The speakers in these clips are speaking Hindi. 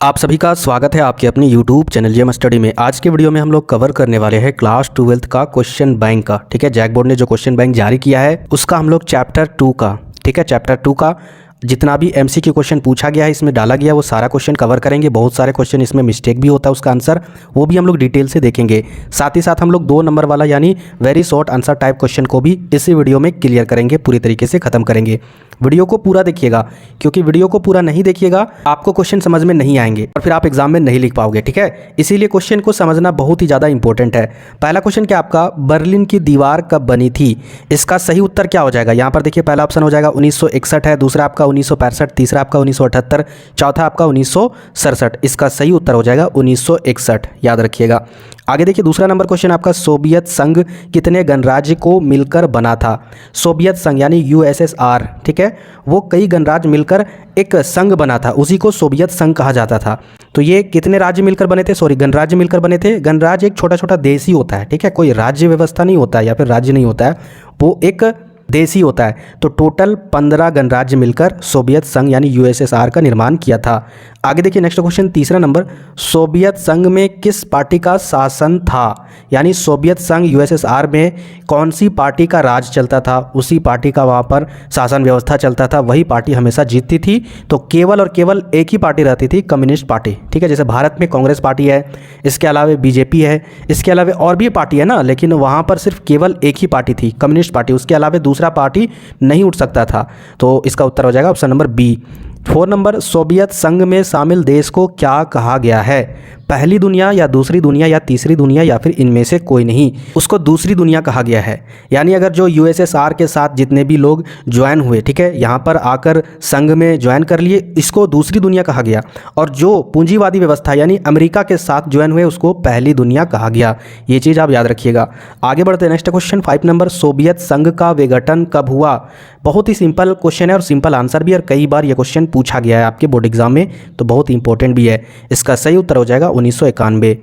आप सभी का स्वागत है आपके अपने YouTube चैनल जेएम स्टडी में। आज के वीडियो में हम लोग कवर करने वाले हैं क्लास 12th का क्वेश्चन बैंक का। ठीक है, जैक बोर्ड ने जो क्वेश्चन बैंक जारी किया है उसका हम लोग चैप्टर 2 का, ठीक है, चैप्टर 2 का जितना भी एमसीक्यू क्वेश्चन पूछा गया है, इसमें डाला गया वो सारा क्वेश्चन कवर करेंगे। बहुत सारे क्वेश्चन इसमें मिस्टेक भी होता है उसका आंसर, वो भी हम लोग डिटेल से देखेंगे। साथ ही साथ हम लोग 2 नंबर वाला यानी very short answer type question को भी इसी वीडियो में क्लियर करेंगे, पूरी तरीके से खत्म करेंगे। वीडियो को पूरा देखिएगा, क्योंकि वीडियो को पूरा नहीं देखिएगा आपको क्वेश्चन समझ में नहीं आएंगे और फिर आप एग्जाम में नहीं लिख पाओगे। ठीक है, इसीलिए क्वेश्चन को समझना बहुत ही ज़्यादा इंपॉर्टेंट है। पहला क्वेश्चन क्या आपका, बर्लिन की दीवार कब बनी थी? इसका सही उत्तर क्या हो जाएगा? यहाँ पर देखिए पहला ऑप्शन हो जाएगा 1961 है, दूसरा आपका 1965, तीसरा आपका 1978, चौथा आपका 1967। इसका सही उत्तर हो जाएगा 1961, याद रखिएगा। आगे देखिए दूसरा नंबर क्वेश्चन आपका, सोवियत संघ कितने गणराज्य को मिलकर बना था? सोवियत संघ यानी यूएसएसआर, ठीक है, वो कई गणराज्य मिलकर एक संघ बना था, उसी को सोवियत संघ कहा जाता था। तो ये कितने राज्य मिलकर बने थे? सॉरी, गणराज्य मिलकर बने थे। गणराज्य एक छोटा छोटा देश ही होता है, ठीक है, कोई राज्य व्यवस्था नहीं होता है या फिर राज्य नहीं होता है, वो एक देश ही होता है। तो टोटल 15 गणराज्य मिलकर सोवियत संघ यानी यूएसएसआर का निर्माण किया था। आगे देखिए नेक्स्ट क्वेश्चन, तीसरा नंबर, सोवियत संघ में किस पार्टी का शासन था? यानी सोवियत संघ यूएसएसआर में कौन सी पार्टी का राज चलता था, उसी पार्टी का वहाँ पर शासन व्यवस्था चलता था, वही पार्टी हमेशा जीतती थी। तो केवल और केवल एक ही पार्टी रहती थी, कम्युनिस्ट पार्टी। ठीक है, जैसे भारत में कांग्रेस पार्टी है, इसके अलावा बीजेपी है, इसके अलावा और भी पार्टी है ना, लेकिन वहाँ पर सिर्फ केवल एक ही पार्टी थी, कम्युनिस्ट पार्टी, उसके अलावा दूसरा पार्टी नहीं उठ सकता था। तो इसका उत्तर हो जाएगा ऑप्शन नंबर बी। 4 नंबर, सोवियत संघ में शामिल देश को क्या कहा गया है? पहली दुनिया या दूसरी दुनिया या तीसरी दुनिया या फिर इनमें से कोई नहीं? उसको दूसरी दुनिया कहा गया है। यानी अगर जो यूएसएसआर के साथ जितने भी लोग ज्वाइन हुए, ठीक है, यहाँ पर आकर संघ में ज्वाइन कर लिए, इसको दूसरी दुनिया कहा गया। और जो पूंजीवादी व्यवस्था यानी अमेरिका के साथ ज्वाइन हुए उसको पहली दुनिया कहा गया। ये चीज़ आप याद रखिएगा। आगे बढ़ते हैं नेक्स्ट क्वेश्चन, 5 नंबर, सोवियत संघ का विघटन कब हुआ? बहुत ही सिंपल क्वेश्चन है और सिंपल आंसर भी, और कई बार ये क्वेश्चन पूछा गया है आपके बोर्ड एग्जाम में, तो बहुत इंपॉर्टेंट भी है। इसका सही उत्तर हो जाएगा 1991।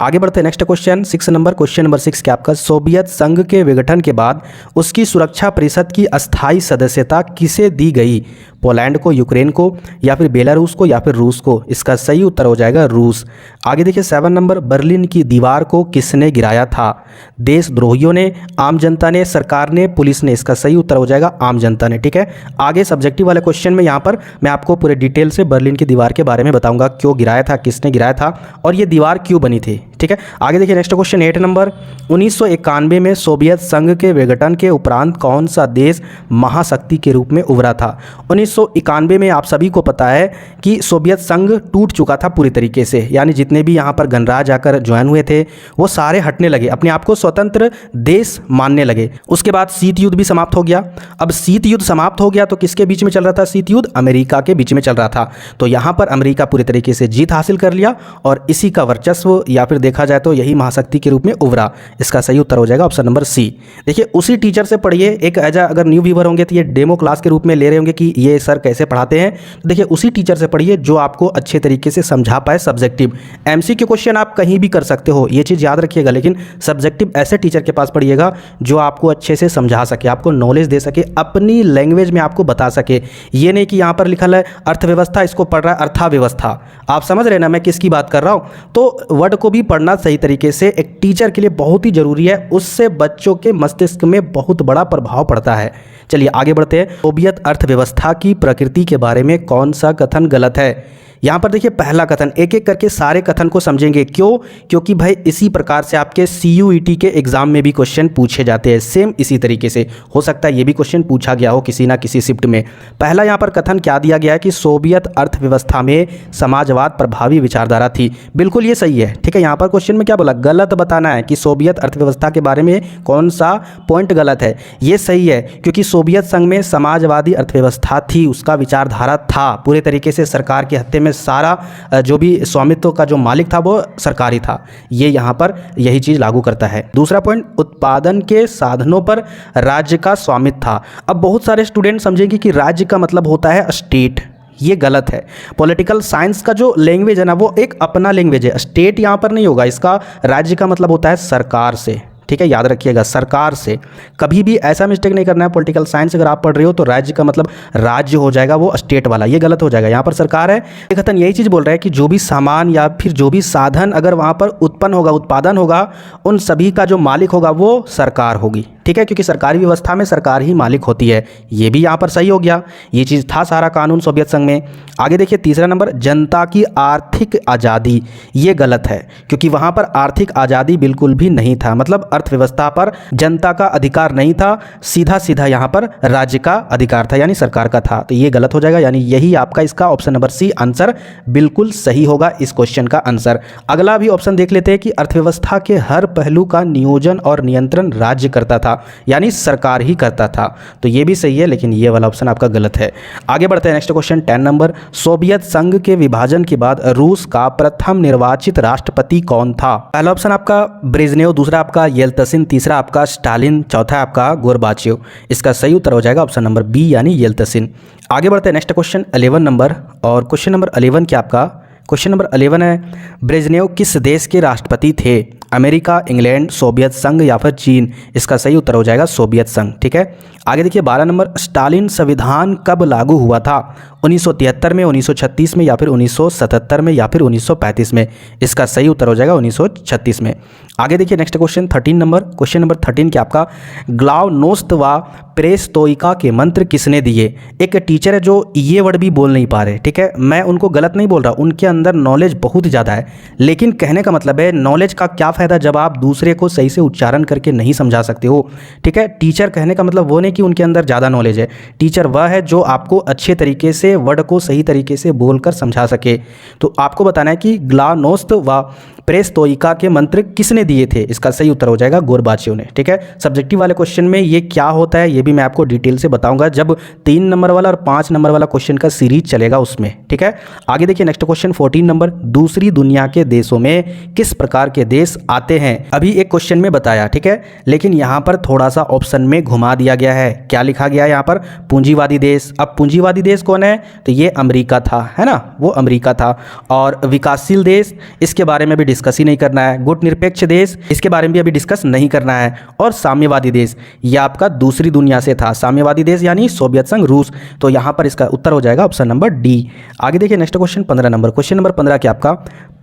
आगे बढ़ते हैं next question, 6 number, question number 6 क्या आपका, सोवियत संघ के विघटन के बाद उसकी सुरक्षा परिषद की अस्थायी सदस्यता किसे दी गई? पोलैंड को, यूक्रेन को, या फिर बेलारूस को, या फिर रूस को? इसका सही उत्तर हो जाएगा रूस। आगे देखिए 7 नंबर, बर्लिन की दीवार को किसने गिराया था? देशद्रोहियों ने, आम जनता ने, सरकार ने, पुलिस ने? इसका सही उत्तर हो जाएगा आम जनता ने। ठीक है, आगे सब्जेक्टिव वाले क्वेश्चन में यहाँ पर मैं आपको पूरे डिटेल से बर्लिन की दीवार के बारे में बताऊंगा, क्यों गिराया था, किसने गिराया था और ये दीवार क्यों बनी थी। ठीक है, आगे देखिए नेक्स्ट क्वेश्चन 8 नंबर, 1991 में सोवियत संघ के विघटन के उपरांत कौन सा देश महाशक्ति के रूप में उभरा था? 1991 में आप सभी को पता है कि सोवियत संघ टूट चुका था पूरी तरीके से, यानी जितने भी यहाँ पर गणराज्य आकर ज्वाइन हुए थे वो सारे हटने लगे, अपने आप को स्वतंत्र देश मानने लगे। उसके बाद शीत युद्ध भी समाप्त हो गया। अब शीत युद्ध समाप्त हो गया तो किसके बीच में चल रहा था शीत युद्ध? अमेरिका के बीच में चल रहा था। तो यहाँ पर अमेरिका पूरी तरीके से जीत हासिल कर लिया और इसी का वर्चस्व या फिर देखा जाए तो यही महाशक्ति के रूप में उभरा। इसका सही उत्तर हो जाएगा ऑप्शन नंबर सी। देखिए उसी टीचर से पढ़िए, एक एज अगर न्यू व्यूवर होंगे तो ये डेमो क्लास के रूप में ले रहे होंगे कि ये सर कैसे पढ़ाते हैं, तो देखिए उसी टीचर से पढ़िए जो आपको अच्छे तरीके से समझा पाए। सब्जेक्टिव एमसीक्यू क्वेश्चन आप कहीं भी कर सकते हो, ये चीज़ याद रखिएगा, लेकिन सब्जेक्टिव ऐसे टीचर के पास पढ़िएगा जो आपको अच्छे से समझा सके, आपको नॉलेज दे सके, अपनी लैंग्वेज में आपको बता सके। ये नहीं कि यहाँ पर लिखा है अर्थव्यवस्था, इसको पढ़ रहा है अर्थव्यवस्था। आप समझ रहे ना मैं किसकी बात कर रहा हूँ? तो वर्ड को भी पढ़ना सही तरीके से एक टीचर के लिए बहुत ही जरूरी है, उससे बच्चों के मस्तिष्क में बहुत बड़ा प्रभाव पड़ता है। चलिए आगे बढ़ते हैं। सोवियत अर्थव्यवस्था की प्रकृति के बारे में कौन सा कथन गलत है? यहाँ पर देखिए पहला कथन, एक एक करके सारे कथन को समझेंगे। क्यों? क्योंकि भाई इसी प्रकार से आपके सीयूईटी के एग्जाम में भी क्वेश्चन पूछे जाते हैं, सेम इसी तरीके से। हो सकता है ये भी क्वेश्चन पूछा गया हो किसी ना किसी शिफ्ट में। पहला यहाँ पर कथन क्या दिया गया है कि सोवियत अर्थव्यवस्था में समाजवाद प्रभावी विचारधारा थी। बिल्कुल ये सही है, ठीक है। यहाँ पर क्वेश्चन में क्या बोला, गलत बताना है कि सोवियत अर्थव्यवस्था के बारे में कौन सा पॉइंट गलत है। ये सही है क्योंकि सोवियत संघ में समाजवादी अर्थव्यवस्था थी, उसका विचारधारा था, पूरे तरीके से सरकार के हत्थे में सारा जो भी स्वामित्व का जो मालिक था वो सरकारी था। ये यहाँ पर यही चीज लागू करता है। दूसरा पॉइंट, उत्पादन के साधनों पर राज्य का स्वामित्व था। अब बहुत सारे स्टूडेंट समझेंगे कि राज्य का मतलब होता है स्टेट, ये गलत है। पॉलिटिकल साइंस का जो लैंग्वेज है ना वो एक अपना लैंग्वेज है, स्टेट यहाँ पर नहीं होगा, इसका राज्य का मतलब होता है सरकार से। ठीक है, याद रखिएगा, सरकार से। कभी भी ऐसा मिस्टेक नहीं करना है, पॉलिटिकल साइंस अगर आप पढ़ रहे हो तो राज्य का मतलब राज्य हो जाएगा वो स्टेट वाला, ये गलत हो जाएगा। यहाँ पर सरकार है, कथन यही चीज़ बोल रहा है कि जो भी सामान या फिर जो भी साधन अगर वहाँ पर उत्पन्न होगा, उत्पादन होगा, उन सभी का जो मालिक होगा वो सरकार होगी, ठीक है, क्योंकि सरकारी व्यवस्था में सरकार ही मालिक होती है। ये भी यहाँ पर सही हो गया, ये चीज़ था सारा कानून सोवियत संघ में। आगे देखिए तीसरा नंबर, जनता की आर्थिक आज़ादी, ये गलत है, क्योंकि वहाँ पर आर्थिक आज़ादी बिल्कुल भी नहीं था, मतलब अर्थव्यवस्था पर जनता का अधिकार नहीं था, सीधा सीधा यहाँ पर राज्य का अधिकार था, यानी सरकार का था। तो ये गलत हो जाएगा, यानी यही आपका इसका ऑप्शन नंबर सी आंसर बिल्कुल सही होगा इस क्वेश्चन का आंसर। अगला भी ऑप्शन देख लेते हैं कि अर्थव्यवस्था के हर पहलू का नियोजन और नियंत्रण राज्य करता था, यानी सरकार ही करता था। तो ये भी सही है, लेकिन ये वाला ऑप्शन आपका गलत है। आगे बढ़ते हैं नेक्स्ट क्वेश्चन 10 नंबर, सोवियत संघ के विभाजन के बाद रूस का प्रथम निर्वाचित राष्ट्रपति कौन था? पहला ऑप्शन आपका ब्रेजनेव, दूसरा आपका येल्तसिन, तीसरा आपका स्टालिन, चौथा आपका गोरबाचेव। इसका सही उत्तर हो जाएगा ऑप्शन नंबर बी यानी येल्तसिन। आगे बढ़ते हैं नेक्स्ट क्वेश्चन 11 नंबर, और क्वेश्चन नंबर 11 क्या आपका? क्वेश्चन नंबर 11 है, ब्रेजनेव किस देश के राष्ट्रपति थे? अमेरिका, इंग्लैंड, सोवियत संघ या फिर चीन? इसका सही उत्तर हो जाएगा सोवियत संघ, ठीक है। आगे देखिए 12 नंबर, स्टालिन संविधान कब लागू हुआ था? 1973 में, 1936 में या फिर 1977 में या फिर 1935 में? इसका सही उत्तर हो जाएगा 1936 में। आगे देखिए next question 13 number, question number 13 क्या आपका? ग्लाउनोस्त व पेरेस्ट्रोइका के मंत्र किसने दिए? एक टीचर है जो ये वर्ड भी बोल नहीं पा रहे, ठीक है, मैं उनको गलत नहीं बोल रहा, उनके अंदर नॉलेज बहुत ज़्यादा है, लेकिन कहने का मतलब है नॉलेज का क्या फ़ायदा जब आप दूसरे को सही से उच्चारण करके नहीं समझा सकते हो, ठीक है। टीचर कहने का मतलब वो नहीं कि उनके अंदर ज़्यादा नॉलेज है, टीचर वह है जो आपको अच्छे तरीके से वर्ड को सही तरीके से बोलकर समझा सके। तो आपको बताना है कि ग्लानोस्त व पेरेस्ट्रोइका के मंत्र किसने दिए थे? इसका सही उत्तर हो जाएगा गोरबाचेव ने, ठीक है। सब्जेक्टिव वाले क्वेश्चन में ये क्या होता है ये भी मैं आपको डिटेल से बताऊंगा जब 3 नंबर वाला और 5 नंबर वाला क्वेश्चन का सीरीज चलेगा उसमें, ठीक है। आगे देखिए नेक्स्ट क्वेश्चन 14 नंबर, दूसरी दुनिया के देशों में किस प्रकार के देश आते हैं? अभी एक क्वेश्चन में बताया, ठीक है, लेकिन यहाँ पर थोड़ा सा ऑप्शन में घुमा दिया गया है। क्या लिखा गया है यहाँ पर? पूंजीवादी देश। अब पूंजीवादी देश कौन है? तो ये अमेरिका था, है ना, वो अमेरिका था। और विकासशील देश, इसके बारे में भी डिस्कस ही नहीं करना है। गुटनिरपेक्ष देश, इसके बारे में भी अभी डिस्कस नहीं करना है। और साम्यवादी देश, ये आपका दूसरी दुनिया से था। साम्यवादी देश यानी सोवियत संघ, रूस। तो यहाँ पर इसका उत्तर हो जाएगा ऑप्शन नंबर डी। आगे देखिए next question 15 number, question number 15 क्या आपका?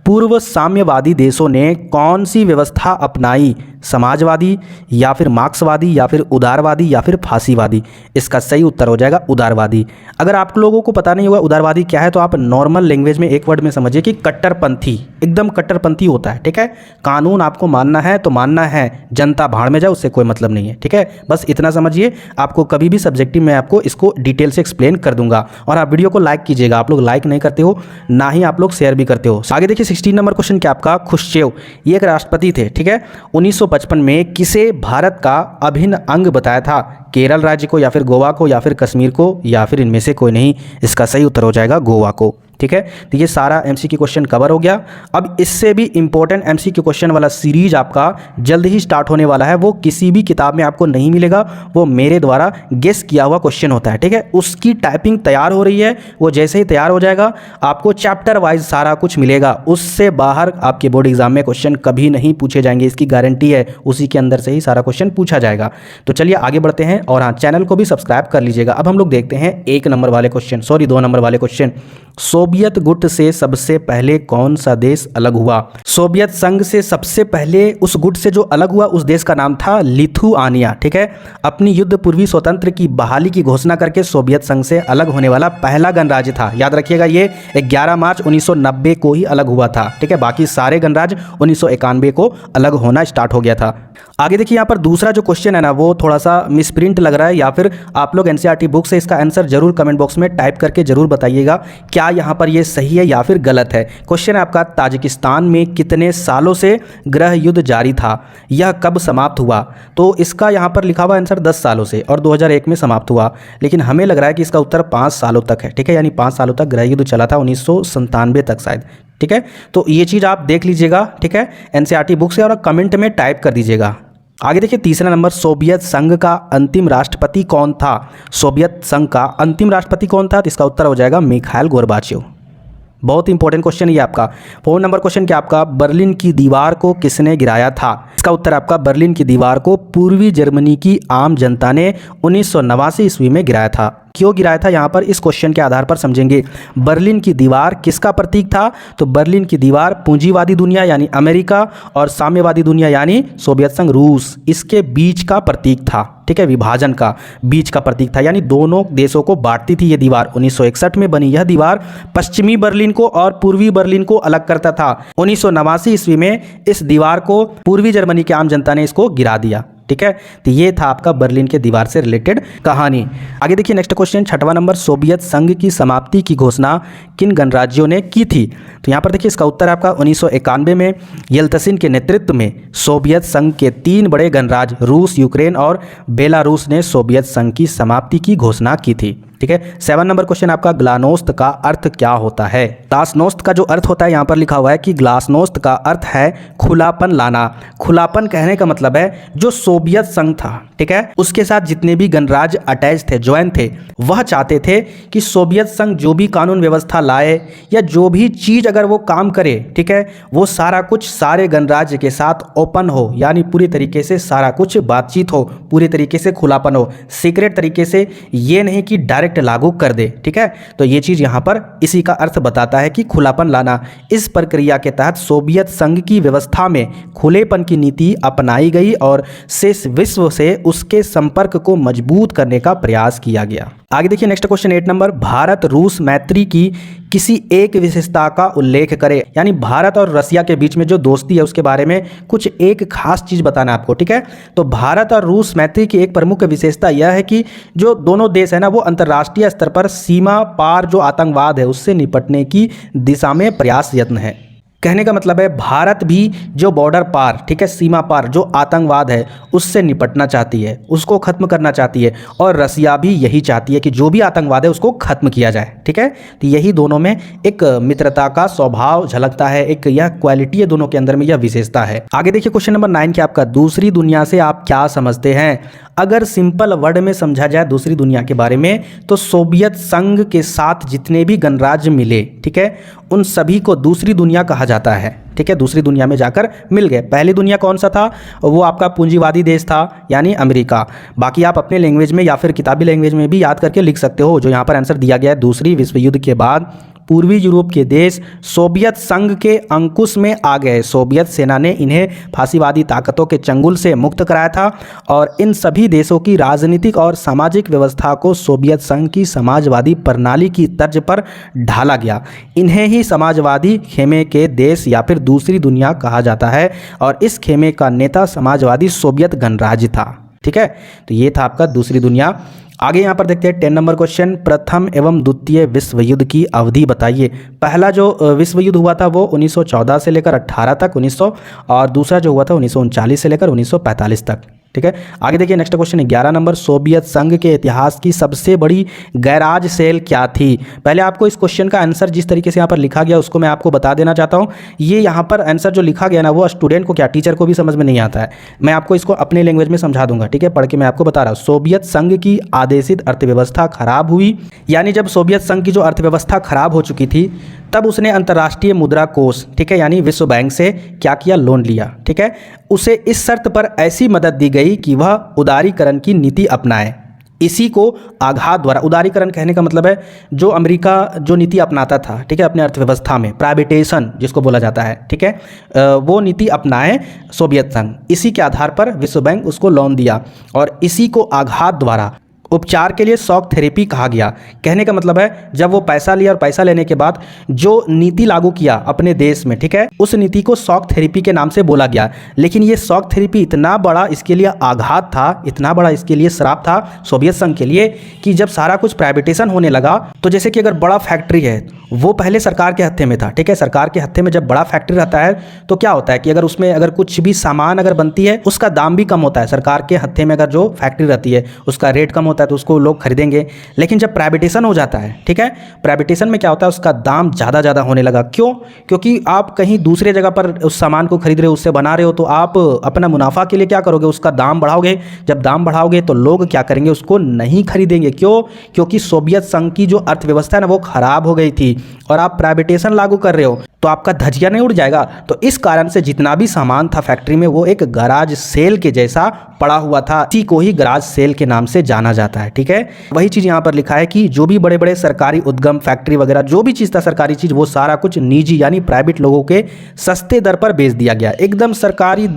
पूर्व साम्यवादी देशों ने कौन सी व्यवस्था अपनाई? समाजवादी या फिर मार्क्सवादी या फिर उदारवादी या फिर फांसीवादी? इसका सही उत्तर हो जाएगा उदारवादी। अगर आप लोगों को पता नहीं होगा उदारवादी क्या है तो आप नॉर्मल लैंग्वेज में एक वर्ड में समझिए कि कट्टरपंथी, एकदम कट्टरपंथी होता है, ठीक है। कानून आपको मानना है तो मानना है, जनता भाड़ में जाए उससे कोई मतलब नहीं है, ठीक है। बस इतना समझिए, आपको कभी भी सब्जेक्टिव में आपको इसको डिटेल से एक्सप्लेन कर दूंगा। और आप वीडियो को लाइक कीजिएगा, आप लोग लाइक नहीं करते हो, ना ही आप लोग शेयर भी करते हो। आगे देखिए 16 नंबर क्वेश्चन क्या आपका? खुश्चेव, ये एक राष्ट्रपति थे, ठीक है। 1955 में किसे भारत का अभिन्न अंग बताया था? केरल राज्य को या फिर गोवा को या फिर कश्मीर को या फिर इनमें से कोई नहीं? इसका सही उत्तर हो जाएगा गोवा को, ठीक है। तो ये सारा एमसीक्यू क्वेश्चन कवर हो गया। अब इससे भी इंपॉर्टेंट एमसीक्यू क्वेश्चन वाला सीरीज आपका जल्द ही स्टार्ट होने वाला है। वो किसी भी किताब में आपको नहीं मिलेगा, वो मेरे द्वारा गेस किया हुआ क्वेश्चन होता है, ठीक है। उसकी टाइपिंग तैयार हो रही है, वो जैसे ही तैयार हो जाएगा आपको चैप्टर वाइज सारा कुछ मिलेगा। उससे बाहर आपके बोर्ड एग्जाम में क्वेश्चन कभी नहीं पूछे जाएंगे, इसकी गारंटी है। उसी के अंदर से ही सारा क्वेश्चन पूछा जाएगा। तो चलिए आगे बढ़ते हैं, और हाँ, चैनल को भी सब्सक्राइब कर लीजिएगा। अब हम लोग देखते हैं 1 नंबर वाले क्वेश्चन, सॉरी 2 नंबर वाले क्वेश्चन। सोवियत गुट से सबसे पहले कौन सा देश अलग हुआ? सोवियत संघ से सबसे पहले उस गुट से जो अलग हुआ उस देश का नाम था लिथुआनिया, ठीक है। अपनी युद्ध पूर्वी स्वतंत्र की बहाली की घोषणा करके सोवियत संघ से अलग होने वाला पहला गणराज्य था। याद रखिएगा, ये 11 मार्च 1990 को ही अलग हुआ था, ठीक है। बाकी सारे गणराज्य 1991 को अलग होना स्टार्ट हो गया था। आगे देखिए यहाँ पर दूसरा जो क्वेश्चन है ना, वो थोड़ा सा मिसप्रिंट लग रहा है, या फिर आप लोग एनसीईआरटी बुक से इसका आंसर जरूर कमेंट बॉक्स में टाइप करके जरूर बताइएगा क्या यहाँ पर ये सही है या फिर गलत है। क्वेश्चन है आपका, ताजिकिस्तान में कितने सालों से गृह युद्ध जारी था? यह कब समाप्त हुआ? तो इसका यहाँ पर लिखा हुआ आंसर 10 सालों से, और 2001 में समाप्त हुआ, लेकिन हमें लग रहा है कि इसका उत्तर 5 सालों तक है, ठीक है। यानी 5 सालों तक गृह युद्ध चला था, 1997 तक शायद, ठीक है। तो ये चीज़ आप देख लीजिएगा, ठीक है, एनसीईआरटी बुक से, और कमेंट में टाइप कर दीजिएगा। आगे देखिए तीसरा नंबर, सोवियत संघ का अंतिम राष्ट्रपति कौन था? सोवियत संघ का अंतिम राष्ट्रपति कौन था? तो इसका उत्तर हो जाएगा मिखाइल गोरबाचेव। बहुत इंपॉर्टेंट क्वेश्चन ये आपका। 4 नंबर क्वेश्चन क्या आपका, बर्लिन की दीवार को किसने गिराया था? इसका उत्तर आपका बर्लिन की दीवार को पूर्वी जर्मनी की आम जनता ने 1989 ईस्वी में गिराया था। क्यों गिराया था, यहाँ पर इस क्वेश्चन के आधार पर समझेंगे। बर्लिन की दीवार किसका प्रतीक था? तो बर्लिन की दीवार पूंजीवादी दुनिया यानी अमेरिका और साम्यवादी दुनिया यानी सोवियत संघ रूस, इसके बीच का प्रतीक था। ठीक है, विभाजन का बीच का प्रतीक था, यानी दोनों देशों को बांटती थी ये दीवार। 1961 में बनी यह दीवार पश्चिमी बर्लिन को और पूर्वी बर्लिन को अलग करता था। 1989 ईस्वी में इस दीवार को पूर्वी जर्मनी के आम जनता ने इसको गिरा दिया। ठीक है, तो ये था आपका बर्लिन के दीवार से रिलेटेड कहानी। आगे देखिए नेक्स्ट क्वेश्चन, 6वां नंबर, सोवियत संघ की समाप्ति की घोषणा किन गणराज्यों ने की थी? तो यहाँ पर देखिए इसका उत्तर आपका 1991 में येल्तसिन के नेतृत्व में सोवियत संघ के 3 बड़े गणराज्य रूस, यूक्रेन और बेलारूस ने सोवियत संघ की समाप्ति की घोषणा की थी। ठीक है, 7 नंबर क्वेश्चन आपका, ग्लानोस्त का अर्थ क्या होता है? ग्लासनोस्त का जो अर्थ होता है यहाँ पर लिखा हुआ है कि ग्लासनोस्त का अर्थ है खुलापन लाना। खुलापन कहने का मतलब है जो सोवियत संघ था, ठीक है, उसके साथ जितने भी गणराज्य अटैच थे, ज्वाइन थे, वह चाहते थे कि सोवियत संघ जो भी कानून व्यवस्था लाए या जो भी चीज अगर वो काम करे, ठीक है, वो सारा कुछ सारे गणराज्य के साथ ओपन हो, यानी पूरी तरीके से सारा कुछ बातचीत हो, पूरी तरीके से खुलापन हो, सीक्रेट तरीके से, ये नहीं कि डायरेक्ट लागू कर दे। ठीक है, तो ये चीज यहां पर इसी का अर्थ बताता है कि खुलापन लाना। इस प्रक्रिया के तहत सोवियत संघ की व्यवस्था में खुलेपन की नीति अपनाई गई और शेष विश्व से उसके संपर्क को मजबूत करने का प्रयास किया गया। आगे देखिए नेक्स्ट क्वेश्चन 8 नंबर, भारत रूस मैत्री की किसी एक विशेषता का उल्लेख करे, यानी भारत और रसिया के बीच में जो दोस्ती है उसके बारे में कुछ एक खास चीज बताना है आपको। ठीक है, तो भारत और रूस मैत्री की एक प्रमुख विशेषता यह है कि जो दोनों देश है ना, वो अंतर्राष्ट्रीय स्तर पर सीमा पार जो आतंकवाद है उससे निपटने की दिशा में प्रयास यत्न है। कहने का मतलब है भारत भी जो बॉर्डर पार, ठीक है, सीमा पार जो आतंकवाद है उससे निपटना चाहती है, उसको खत्म करना चाहती है, और रसिया भी यही चाहती है कि जो भी आतंकवाद है उसको खत्म किया जाए। ठीक है, तो यही दोनों में एक मित्रता का स्वभाव झलकता है, एक यह क्वालिटी है दोनों के अंदर में, यह विशेषता है। आगे देखिए क्वेश्चन नंबर 9 क्या आपका, दूसरी दुनिया से आप क्या समझते हैं? अगर सिंपल वर्ड में समझा जाए दूसरी दुनिया के बारे में, तो सोवियत संघ के साथ जितने भी गणराज्य मिले, ठीक है, उन सभी को दूसरी दुनिया कहा जाता है। ठीक है, दूसरी दुनिया में जाकर मिल गए। पहली दुनिया कौन सा था? वो आपका पूंजीवादी देश था, यानी अमेरिका। बाकी आप अपने लैंग्वेज में या फिर किताबी लैंग्वेज में भी याद करके लिख सकते हो। जो यहाँ पर आंसर दिया गया है, दूसरी विश्व युद्ध के बाद पूर्वी यूरोप के देश सोवियत संघ के अंकुश में आ गए। सोवियत सेना ने इन्हें फांसीवादी ताकतों के चंगुल से मुक्त कराया था और इन सभी देशों की राजनीतिक और सामाजिक व्यवस्था को सोवियत संघ की समाजवादी प्रणाली की तर्ज पर ढाला गया। इन्हें ही समाजवादी खेमे के देश या फिर दूसरी दुनिया कहा जाता है और इस खेमे का नेता समाजवादी सोवियत गणराज्य था। ठीक है, तो ये था आपका दूसरी दुनिया। आगे यहाँ पर देखते हैं 10 नंबर क्वेश्चन, प्रथम एवं द्वितीय विश्व युद्ध की अवधि बताइए। पहला जो विश्व युद्ध हुआ था वो 1914 से लेकर 18 तक 1900, और दूसरा जो हुआ था 1939 से लेकर 1945 तक। ठीक है, आगे देखिए नेक्स्ट क्वेश्चन 11 नंबर, सोवियत संघ के इतिहास की सबसे बड़ी गैराज सेल क्या थी? पहले आपको इस क्वेश्चन का आंसर जिस तरीके से यहाँ पर लिखा गया उसको मैं आपको बता देना चाहता हूँ। ये यहाँ पर आंसर जो लिखा गया ना, वो स्टूडेंट को क्या, टीचर को भी समझ में नहीं आता है। मैं आपको इसको अपने लैंग्वेज में समझा दूंगा। ठीक है, पढ़ के मैं आपको बता रहा हूँ। सोवियत संघ की आदेशित अर्थव्यवस्था खराब हुई, यानी जब सोवियत संघ की जो अर्थव्यवस्था खराब हो चुकी थी तब उसने अंतर्राष्ट्रीय मुद्रा कोष, ठीक है, यानी विश्व बैंक से क्या किया, लोन लिया। ठीक है, उसे इस शर्त पर ऐसी मदद दी गई कि वह उदारीकरण की नीति अपनाए। इसी को आघात द्वारा, उदारीकरण कहने का मतलब है जो अमेरिका जो नीति अपनाता था, ठीक है, अपने अर्थव्यवस्था में प्राइवेटाइजेशन जिसको बोला जाता है, ठीक है, वो नीति अपनाए सोवियत संघ। इसी के आधार पर विश्व बैंक उसको लोन दिया और इसी को आघात द्वारा उपचार के लिए शॉक थेरेपी कहा गया। कहने का मतलब है जब वो पैसा लिया और पैसा लेने के बाद जो नीति लागू किया अपने देश में, ठीक है, उस नीति को शॉक थेरेपी के नाम से बोला गया। लेकिन ये शॉक थेरेपी इतना बड़ा इसके लिए आघात था, इतना बड़ा इसके लिए श्राप था सोवियत संघ के लिए कि जब सारा कुछ प्राइवेटाइजेशन होने लगा, तो जैसे कि अगर बड़ा फैक्ट्री है वो पहले सरकार के हत्थे में था, ठीक है, सरकार के हत्थे में जब बड़ा फैक्ट्री रहता है तो क्या होता है कि अगर उसमें अगर कुछ भी सामान अगर बनती है उसका दाम भी कम होता है। सरकार के हत्थे में अगर जो फैक्ट्री रहती है उसका रेट कम होता है तो उसको लोग खरीदेंगे। लेकिन जब प्राइवेटाइजेशन हो जाता है, ठीक है, प्राइवेटाइजेशन में क्या होता है, उसका दाम ज़्यादा होने लगा। क्यों? क्योंकि आप कहीं दूसरे जगह पर उस सामान को खरीद रहे हो, उससे बना रहे हो, तो आप अपना मुनाफा के लिए क्या करोगे, उसका दाम बढ़ाओगे। जब दाम बढ़ाओगे तो लोग क्या करेंगे, उसको नहीं खरीदेंगे। क्यों? क्योंकि सोवियत संघ की जो अर्थव्यवस्था है ना वो खराब हो गई थी। होगी और आप प्राइवेटेशन लागू कर रहे हो तो आपका धजिया नहीं उड़ जाएगा। तो इस कारण से जितना भी सामान था फैक्ट्री में वो एक गराज सेल के जैसा पड़ा हुआ था, इसी को ही गराज सेल के नाम से जाना जाता है। ठीक है, वही चीज़ यहाँ पर लिखा है कि जो भी बड़े बड़े सरकारी उद्यम फैक्ट्री वगैरह जो भी चीज़ था सरकारी चीज़ वो सारा कुछ निजी यानी प्राइवेट लोगों के सस्ते दर पर बेच दिया गया, एकदम सरकारी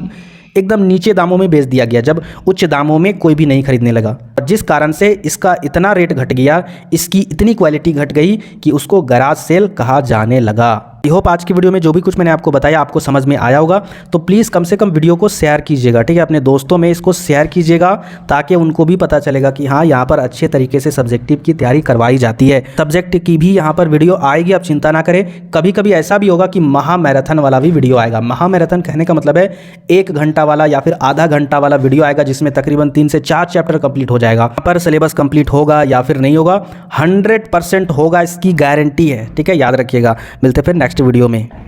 एकदम नीचे दामों में बेच दिया गया, जब उच्च दामों में कोई भी नहीं खरीदने लगा, जिस कारण से इसका इतना रेट घट गया, इसकी इतनी क्वालिटी घट गई कि उसको गराज सेल कहा जाने लगा। आई होप आज की वीडियो में जो भी कुछ मैंने आपको बताया आपको समझ में आया होगा। तो प्लीज़ कम से कम वीडियो को शेयर कीजिएगा, ठीक है, अपने दोस्तों में इसको शेयर कीजिएगा ताकि उनको भी पता चलेगा कि हाँ यहाँ पर अच्छे तरीके से सब्जेक्टिव की तैयारी करवाई जाती है। सब्जेक्ट की भी यहाँ पर वीडियो आएगी, आप चिंता ना करें। कभी कभी ऐसा भी होगा कि महा मैराथन वाला भी वीडियो आएगा। महा मैराथन कहने का मतलब है 1 घंटा वाला या फिर आधा घंटा वाला वीडियो आएगा जिसमें तकरीबन 3 से 4 चैप्टर कंप्लीट हो जाएगा। यहाँ पर सिलेबस कंप्लीट होगा या फिर नहीं होगा 100% होगा, इसकी गारंटी है। ठीक है, याद रखिएगा। मिलते फिर नेक्स्ट वीडियो में।